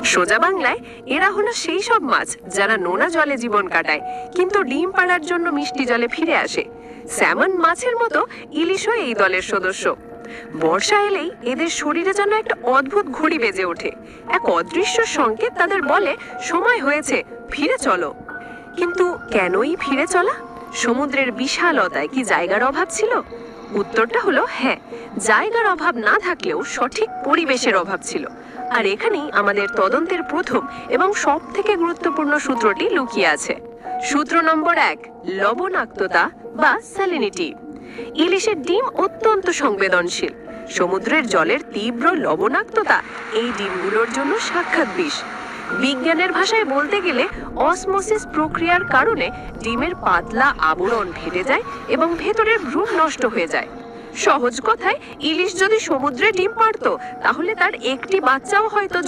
সোজা বাংলায় এরা হলো সেই সব মাছ যারা নোনা জলে জীবন কাটায় কিন্তু ডিম পাড়ার জন্য মিষ্টি জলে ফিরে আসে। স্যামন মাছের মতো ইলিশও এই দলের সদস্য। বর্ষা এলেই এদের শরীরে যেন একটা অদ্ভুত ঘড়ি বেজে ওঠে। এক অদৃশ্য সংকেত তাদের বলে সময় হয়েছে, ফিরে চলো। কিন্তু কেনই ফিরে চলা? সমুদ্রের বিশালতায় কি জায়গার অভাব ছিল? উত্তরটা হলো হ্যাঁ, জায়গার অভাব না থাকলেও সঠিক পরিবেশের অভাব ছিল। আর এখানেই আমাদের তদন্তের প্রথম এবং সব থেকে গুরুত্বপূর্ণ সূত্রটি লুকিয়ে আছে। সূত্র নম্বর 1, লবণাক্ততা বা স্যালিনিটি। ইলিশের ডিম অত্যন্ত সংবেদনশীল। সমুদ্রের জলের তীব্র লবণাক্ততা এই ডিমগুলোর জন্য সাক্ষাৎ বিষ। বিজ্ঞানের ভাষায় বলতে গেলে অসমোসিস প্রক্রিয়ার কারণে ডিমের পাতলা আবরণ ফেটে যায় এবং ভেতরের ভ্রূণ নষ্ট হয়ে যায়। সহজ কথায়, ইলিশ যদি সমুদ্রে ডিম পারত তাহলে তার একটি বাচ্চাও হয়তো